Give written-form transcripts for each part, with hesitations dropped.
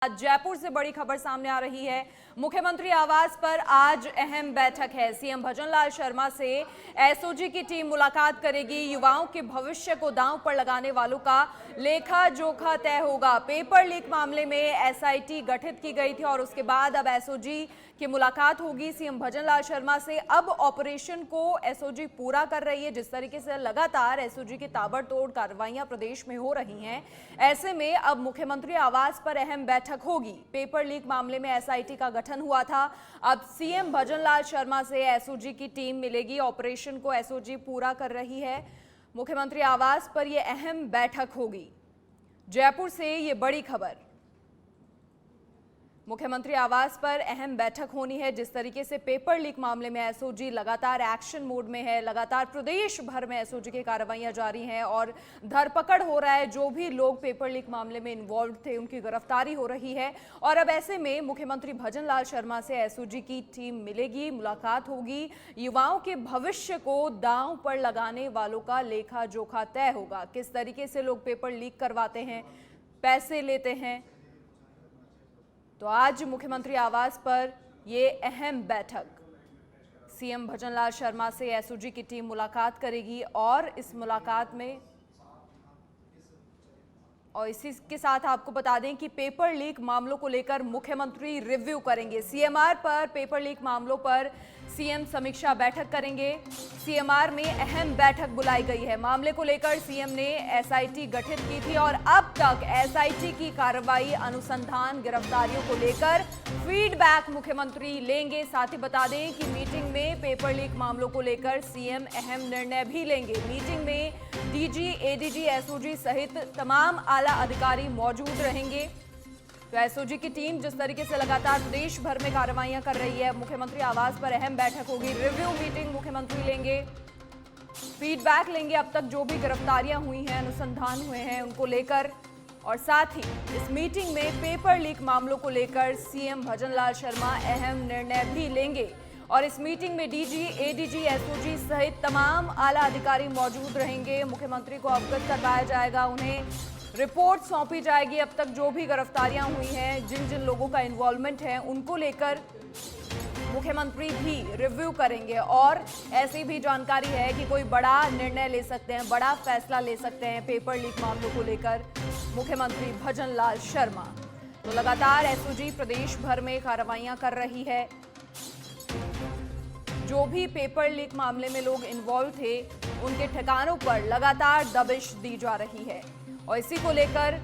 आज जयपुर से बड़ी खबर सामने आ रही है। मुख्यमंत्री आवास पर आज अहम बैठक है। सीएम भजनलाल शर्मा से एसओजी की टीम मुलाकात करेगी। युवाओं के भविष्य को दांव पर लगाने वालों का लेखा जोखा तय होगा। पेपर लीक मामले में एसआईटी गठित की गई थी और उसके बाद अब एसओजी की मुलाकात होगी सीएम भजनलाल शर्मा से। अब ऑपरेशन को एसओजी पूरा कर रही है। जिस तरीके से लगातार एसओजी की ताबड़तोड़ कार्रवाइयां प्रदेश में हो रही हैं, ऐसे में अब मुख्यमंत्री आवास पर अहम बैठक होगी। पेपर लीक मामले में एसआईटी का गठन हुआ था। अब सीएम भजनलाल शर्मा से एसओजी की टीम मिलेगी। ऑपरेशन को एसओजी पूरा कर रही है। मुख्यमंत्री आवास पर यह अहम बैठक होगी। जयपुर से ये बड़ी खबर। मुख्यमंत्री आवास पर अहम बैठक होनी है। जिस तरीके से पेपर लीक मामले में एसओजी लगातार एक्शन मोड में है, लगातार प्रदेश भर में एसओजी की कार्रवाइयां जारी हैं और धरपकड़ हो रहा है। जो भी लोग पेपर लीक मामले में इन्वॉल्व थे उनकी गिरफ्तारी हो रही है। और अब ऐसे में मुख्यमंत्री भजनलाल शर्मा से एसओजी की टीम मिलेगी, मुलाकात होगी। युवाओं के भविष्य को दांव पर लगाने वालों का लेखा जोखा तय होगा। किस तरीके से लोग पेपर लीक करवाते हैं, पैसे लेते हैं। तो आज मुख्यमंत्री आवास पर ये अहम बैठक, सीएम भजनलाल शर्मा से एसओजी की टीम मुलाकात करेगी और इस मुलाकात में और इसी के साथ आपको बता दें कि पेपर लीक मामलों को लेकर मुख्यमंत्री रिव्यू करेंगे। सीएमआर पर पेपर लीक मामलों पर सीएम समीक्षा बैठक करेंगे। सीएमआर में अहम बैठक बुलाई गई है। मामले को लेकर सीएम ने एसआईटी गठित की थी और अब तक एसआईटी की कार्रवाई, अनुसंधान, गिरफ्तारियों को लेकर फीडबैक मुख्यमंत्री लेंगे। साथ ही बता दें कि मीटिंग में पेपर लीक मामलों को लेकर सीएम अहम निर्णय भी लेंगे। मीटिंग में डीजी, एडीजी, एसओजी सहित तमाम आला अधिकारी मौजूद रहेंगे। तो एसओजी की टीम जिस तरीके से लगातार प्रदेश भर में कार्रवाइयां कर रही है, मुख्यमंत्री आवास पर अहम बैठक होगी। रिव्यू मीटिंग मुख्यमंत्री लेंगे, फीडबैक लेंगे अब तक जो भी गिरफ्तारियां हुई हैं, अनुसंधान हुए हैं उनको लेकर। और साथ ही इस मीटिंग में पेपर लीक मामलों को लेकर सीएम भजनलाल शर्मा अहम निर्णय भी लेंगे। और इस मीटिंग में डीजी, एडीजी, एसओजी सहित तमाम आला अधिकारी मौजूद रहेंगे। मुख्यमंत्री को अवगत करवाया जाएगा, उन्हें रिपोर्ट सौंपी जाएगी। अब तक जो भी गिरफ्तारियां हुई हैं, जिन जिन लोगों का इन्वॉल्वमेंट है, उनको लेकर मुख्यमंत्री भी रिव्यू करेंगे। और ऐसी भी जानकारी है कि कोई बड़ा निर्णय ले सकते हैं, बड़ा फैसला ले सकते हैं पेपर लीक मामलों को लेकर मुख्यमंत्री भजनलाल शर्मा। तो लगातार एसओजी प्रदेश भर में कार्रवाइयां कर रही है। जो भी पेपर लीक मामले में लोग इन्वॉल्व थे उनके ठिकानों पर लगातार दबिश दी जा रही है। और इसी को लेकर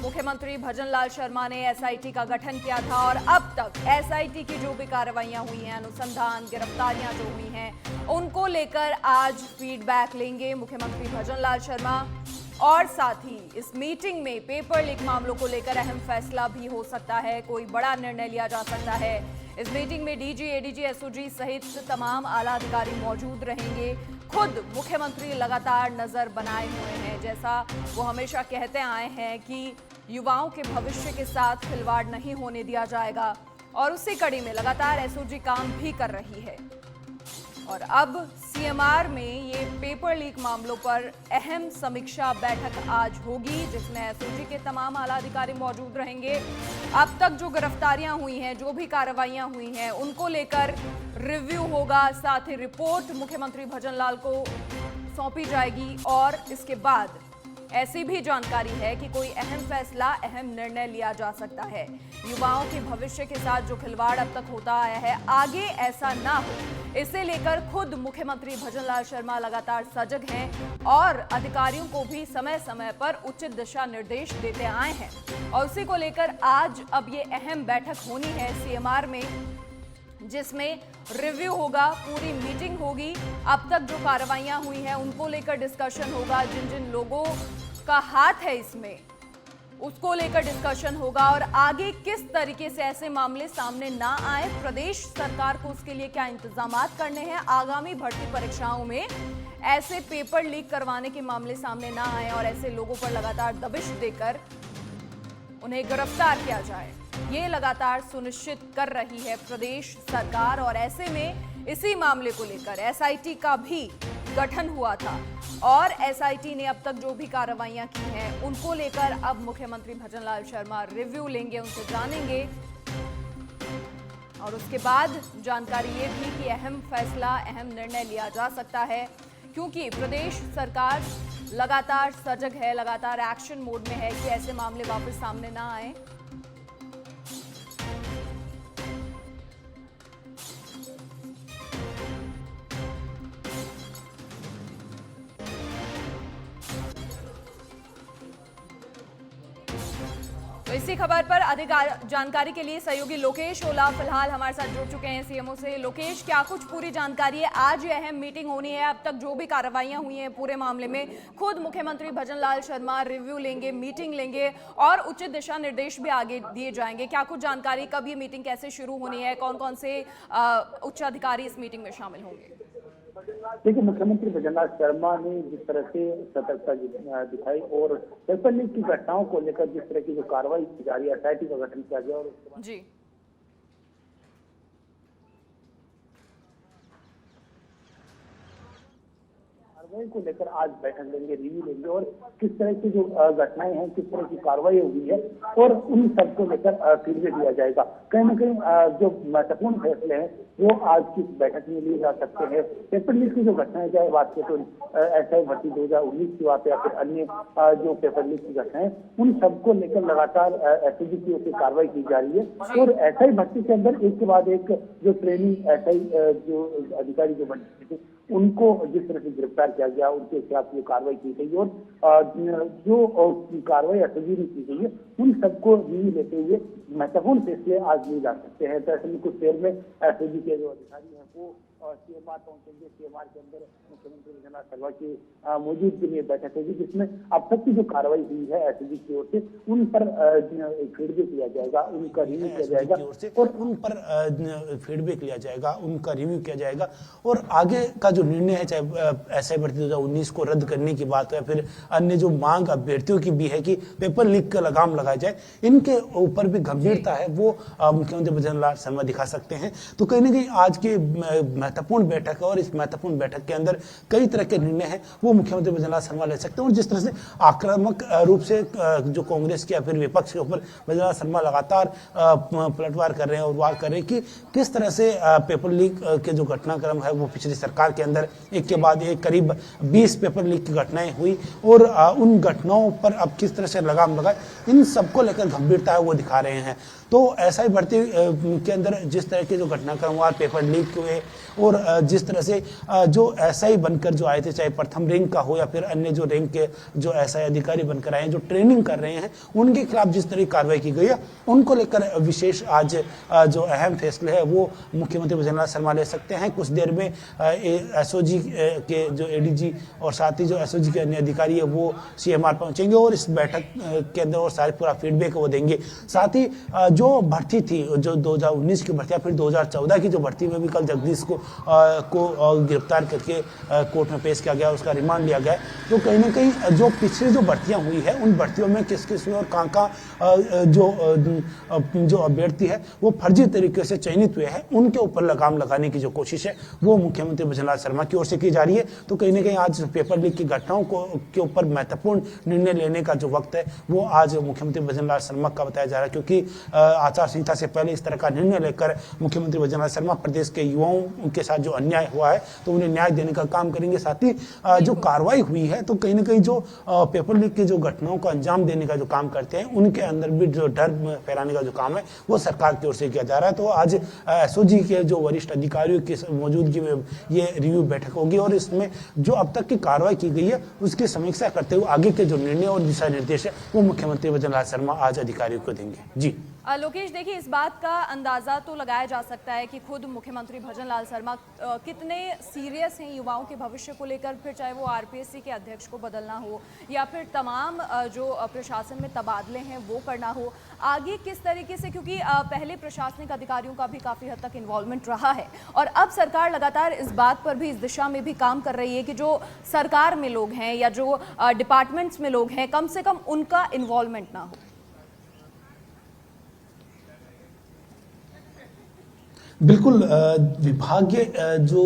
मुख्यमंत्री भजनलाल शर्मा ने एसआईटी का गठन किया था और अब तक एसआईटी की जो भी कार्रवाइयां हुई हैं, अनुसंधान, गिरफ्तारियां जो हुई हैं, उनको लेकर आज फीडबैक लेंगे मुख्यमंत्री भजनलाल शर्मा। और साथ ही इस मीटिंग में पेपर लीक मामलों को लेकर अहम फैसला भी हो सकता है, कोई बड़ा निर्णय लिया जा सकता है। इस मीटिंग में डीजी, एडीजी, एसओजी सहित तमाम आला अधिकारी मौजूद रहेंगे। खुद मुख्यमंत्री लगातार नजर बनाए हुए हैं, जैसा वो हमेशा कहते आए हैं कि युवाओं के भविष्य के साथ खिलवाड़ नहीं होने दिया जाएगा। और उसी कड़ी में लगातार एसओजी काम भी कर रही है। और अब सीएमआर में ये पेपर लीक मामलों पर अहम समीक्षा बैठक आज होगी, जिसमें एसओजी के तमाम आला अधिकारी मौजूद रहेंगे। अब तक जो गिरफ्तारियां हुई हैं, जो भी कार्रवाइयां हुई हैं, उनको लेकर रिव्यू होगा। साथ ही रिपोर्ट मुख्यमंत्री भजनलाल को सौंपी जाएगी। और इसके बाद ऐसी भी जानकारी है कि कोई अहम फैसला, अहम निर्णय लिया जा सकता है। युवाओं के भविष्य के साथ जो खिलवाड़ अब तक होता आया है, आगे ऐसा ना हो, इसे लेकर खुद मुख्यमंत्री भजनलाल शर्मा लगातार सजग हैं और अधिकारियों को भी समय समय पर उचित दिशा निर्देश देते आए हैं। और उसी को लेकर आज अब ये अहम बैठक होनी है सीएमआर में, जिसमें रिव्यू होगा, पूरी मीटिंग होगी। अब तक जो कार्रवाइयां हुई हैं उनको लेकर डिस्कशन होगा। जिन जिन लोगों का हाथ है इसमें, उसको लेकर डिस्कशन होगा। और आगे किस तरीके से ऐसे मामले सामने ना आए, प्रदेश सरकार को उसके लिए क्या इंतजामात करने हैं, आगामी भर्ती परीक्षाओं में ऐसे पेपर लीक करवाने के मामले सामने ना आए और ऐसे लोगों पर लगातार दबिश देकर उन्हें गिरफ्तार किया जाए, ये लगातार सुनिश्चित कर रही है प्रदेश सरकार। और ऐसे में इसी मामले को लेकर एसआईटी का भी गठन हुआ था और एसआईटी ने अब तक जो भी कार्रवाइयां की हैं उनको लेकर अब मुख्यमंत्री भजनलाल शर्मा रिव्यू लेंगे, उनसे जानेंगे और उसके बाद जानकारी ये भी कि अहम फैसला, अहम निर्णय लिया जा सकता है, क्योंकि प्रदेश सरकार लगातार सजग है, लगातार एक्शन मोड में है कि ऐसे मामले वापस सामने ना आए। तो इसी खबर पर अधिक जानकारी के लिए सहयोगी लोकेश ओला फिलहाल हमारे साथ जुड़ चुके हैं सीएमओ से। लोकेश, क्या कुछ पूरी जानकारी है? आज ये अहम मीटिंग होनी है, अब तक जो भी कार्रवाइयां हुई हैं पूरे मामले में खुद मुख्यमंत्री भजनलाल शर्मा रिव्यू लेंगे, मीटिंग लेंगे और उचित दिशा निर्देश भी आगे दिए जाएंगे। क्या कुछ जानकारी, कब ये मीटिंग कैसे शुरू होनी है, कौन कौन से उच्च अधिकारी इस मीटिंग में शामिल होंगे? देखिए, मुख्यमंत्री भजनलाल शर्मा ने जिस तरह से सतर्कता दिखाई और पेपर लीक की घटनाओं को लेकर जिस तरह की जो कार्रवाई की जा रही है, एसआईटी का गठन किया गया और उसके बाद जी कार्रवाई को लेकर आज बैठक लेंगे, रिव्यू लेंगे और किस तरह की जो घटनाएं हैं, किस तरह की कार्रवाई हुई है और उन सब को लेकर फीडबैक दिया जाएगा। कहीं ना कहीं जो महत्वपूर्ण फैसले हैं वो आज की बैठक में लिए जा सकते हैं। पेपर लीक की जो घटनाएं, चाहे बात करें तो एसआई भर्ती 2019 की बात या फिर अन्य जो पेपर लीक की घटनाएं, उन सबको लेकर लगातार एसओजी की ओर से कार्रवाई की जा रही है और एसआई भर्ती के अंदर एक के बाद एक जो ट्रेनिंग एसआई जो अधिकारी जो बन चुके थे उनको जिस तरह से गिरफ्तार किया गया, उनके खिलाफ जो कार्रवाई की गई और जो कार्रवाई एसओजी ने की गई है उन सबको रिव्यू लेते हुए महत्वपूर्ण फैसले आज लिए जा सकते हैं। तो ऐसे में कुछ देर में एसओजी के जो अधिकारी हैं वो सीएमआर पहुंचेंगे। सीएमआर के अंदर मुख्यमंत्री भजनलाल शर्मा की मौजूदगी में बैठक होगी, जिसमें अब तक की जो कार्रवाई हुई है एसओजी की ओर से उन पर फीडबैक लिया जाएगा, उनका रिव्यू किया जाएगा और उन पर फीडबैक लिया जाएगा, उनका रिव्यू किया जाएगा और आगे का जो निर्णय है, चाहे एसआई भर्ती 2019 को रद्द करने की बात हो या फिर अन्य जो मांग अभ्यर्थियों की भी है कि पेपर लीक का लगाम लगाया जाए, इनके ऊपर भी गंभीरता है वो मुख्यमंत्री भजनलाल शर्मा दिखा सकते हैं। तो कहीं ना कहीं आज के महत्वपूर्ण बैठक है और इस महत्वपूर्ण बैठक के अंदर कई तरह के निर्णय हैं वो मुख्यमंत्री भजनलाल शर्मा ले सकते हैं। और जिस तरह से आक्रामक रूप से जो कांग्रेस के या फिर विपक्ष के ऊपर भजनलाल शर्मा लगातार पलटवार कर रहे हैं और वार कर रहे हैं कि किस तरह से पेपर लीक के जो घटनाक्रम है वो पिछली सरकार के अंदर एक के बाद एक करीब 20 पेपर लीक की घटनाएं हुई और उन घटनाओं पर अब किस तरह से लगाम लगाए, इन सबको लेकर गंभीरता है वो दिखा रहे हैं। तो एसआई भर्ती के अंदर जिस तरह के जो घटनाक्रम हुआ, पेपर लीक हुए और जिस तरह से जो एसआई बनकर जो आए थे, चाहे प्रथम रैंक का हो या फिर अन्य जो रैंक के जो एसआई अधिकारी बनकर आए हैं, जो ट्रेनिंग कर रहे हैं, उनके खिलाफ जिस तरह की कार्रवाई की गई है उनको लेकर विशेष आज जो अहम फैसले है वो मुख्यमंत्री भजनलाल शर्मा ले सकते हैं। कुछ देर में एसओजी के जो एडीजी और साथ ही जो एसओजी के अन्य अधिकारी है वो सीएमआर पहुंचेंगे और इस बैठक के अंदर और सारे पूरा फीडबैक वो देंगे। साथ ही जो भर्ती थी, जो 2019 की भर्ती या फिर 2014 की जो भर्ती में भी कल जगदीश को गिरफ्तार करके कोर्ट में पेश किया गया, उसका रिमांड लिया गया। तो कहीं ना कहीं जो पिछली जो भर्तियां हुई है उन भर्तियों में किस किस में और कहाँ जो अभ्यर्थी है वो फर्जी तरीके से चयनित हुए हैं, उनके ऊपर लगाम लगाने की जो कोशिश है वो मुख्यमंत्री भजनलाल शर्मा की ओर से की जा रही है। तो कहीं ना कहीं आज पेपर लीक की घटनाओं के ऊपर महत्वपूर्ण निर्णय लेने का जो वक्त है वो आज मुख्यमंत्री भजनलाल शर्मा का बताया जा रहा है, क्योंकि आचार संहिता से पहले इस तरह का निर्णय लेकर मुख्यमंत्री भजनलाल शर्मा प्रदेश के युवाओं के साथ जो अन्याय हुआ है तो उन्हें न्याय देने का काम करेंगे। साथ ही जो कार्रवाई हुई है तो कहीं ना कहीं जो पेपर लीक की जो घटनाओं को अंजाम देने का जो काम करते हैं उनके अंदर भी जो डर फैलाने का जो काम है वो सरकार की ओर से किया जा रहा है। तो आज एसओजी के जो वरिष्ठ अधिकारियों की मौजूदगी में ये रिव्यू बैठक होगी और इसमें जो अब तक की कार्रवाई की गई है उसकी समीक्षा करते हुए आगे के जो निर्णय और दिशा निर्देश है वो मुख्यमंत्री भजनलाल शर्मा आज अधिकारियों को देंगे। जी लोकेश, देखिए इस बात का अंदाजा तो लगाया जा सकता है कि खुद मुख्यमंत्री भजनलाल शर्मा कितने सीरियस हैं युवाओं के भविष्य को लेकर, फिर चाहे वो आरपीएससी के अध्यक्ष को बदलना हो या फिर तमाम जो प्रशासन में तबादले हैं वो करना हो, आगे किस तरीके से, क्योंकि पहले प्रशासनिक अधिकारियों का भी काफ़ी हद तक इन्वॉल्वमेंट रहा है और अब सरकार लगातार इस बात पर भी, इस दिशा में भी काम कर रही है कि जो सरकार में लोग हैं या जो डिपार्टमेंट्स में लोग हैं कम से कम उनका इन्वॉल्वमेंट ना हो। बिल्कुल विभागीय जो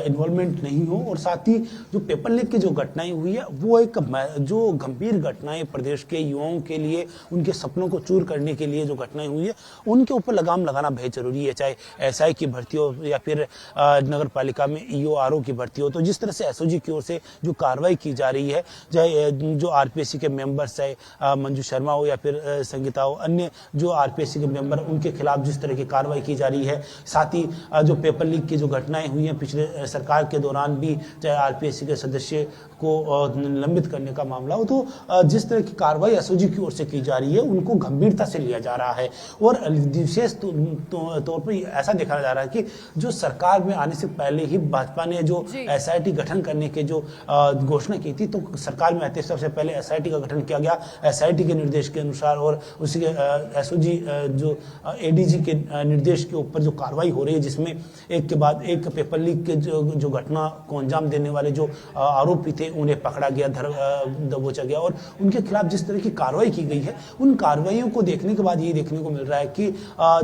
इन्वॉल्वमेंट नहीं हो और साथ ही जो पेपर लीक की जो घटनाएं हुई है वो एक जो गंभीर घटनाएं प्रदेश के युवाओं के लिए उनके सपनों को चूर करने के लिए जो घटनाएं हुई है उनके ऊपर लगाम लगाना बेहद जरूरी है, चाहे एसआई की भर्ती हो या फिर नगर पालिका में ईओ आरओ की भर्ती हो। तो जिस तरह से एसओजी की ओर से जो कार्रवाई की जा रही है, चाहे जो आरपीएससी के मेंबर्स चाहे मंजू शर्मा हो या फिर संगीता हो, अन्य जो आरपीएससी के मेंबर उनके खिलाफ जिस तरह की कार्रवाई की जा रही है, साथ ही जो पेपर लीक की जो घटनाएं हुई हैं पिछले सरकार के दौरान भी, चाहे आरपीएससी के सदस्य को निलंबित करने का मामला हो, तो जिस तरह की कार्रवाई एसओजी की ओर से की जा रही है उनको गंभीरता से लिया जा रहा है। और विशेष तौर पर ऐसा देखा जा रहा है कि जो सरकार में आने से पहले ही भाजपा ने जो एसआईटी गठन करने के जो घोषणा की थी, तो सरकार में आते सबसे पहले एसआईटी का गठन किया गया एसआईटी के निर्देश के अनुसार, और उसी के एसओजी जो एडीजी के निर्देश के ऊपर जो कार्रवाई हो रही है, जिसमें एक के बाद एक पेपर लीक के जो घटना को अंजाम देने वाले जो आरोपी थे उन्हें पकड़ा गया, दबोचा गया और उनके खिलाफ जिस तरह की कार्रवाई की गई है, उन कार्रवाइयों को देखने के बाद ये देखने को मिल रहा है कि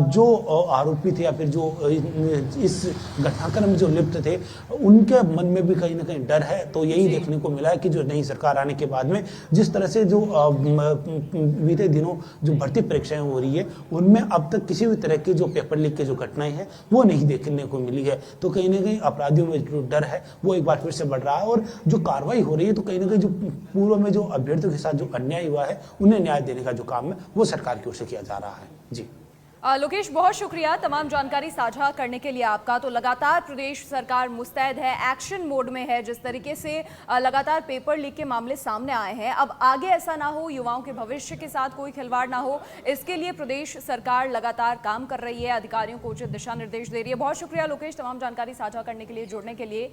जो आरोपी थे या फिर जो इस घटनाक्रम में जो लिप्त थे उनके मन में भी कहीं ना कहीं डर है। तो यही देखने को मिला है कि जो नई सरकार आने के बाद में जिस तरह से जो बीते दिनों जो भर्ती परीक्षाएं हो रही है उनमें अब तक किसी भी तरह की जो पेपर लीक की जो घटनाएं हैं वो नहीं देखने को मिली है। तो कहीं ना कहीं अपराधियों में जो डर है वो एक बार फिर से बढ़ रहा है और जो कार्रवाई हो रही है तो कहीं ना कहीं जो पूर्व में जो अभ्यर्थियों के साथ जो अन्याय हुआ है उन्हें न्याय देने का जो काम है वो सरकार की ओर से किया जा रहा है। जी लोकेश, बहुत शुक्रिया तमाम जानकारी साझा करने के लिए आपका। तो लगातार प्रदेश सरकार मुस्तैद है, एक्शन मोड में है। जिस तरीके से लगातार पेपर लीक के मामले सामने आए हैं, अब आगे ऐसा ना हो, युवाओं के भविष्य के साथ कोई खिलवाड़ ना हो, इसके लिए प्रदेश सरकार लगातार काम कर रही है, अधिकारियों को उचित दिशा निर्देश दे रही है। बहुत शुक्रिया लोकेश तमाम जानकारी साझा करने के लिए, जुड़ने के लिए।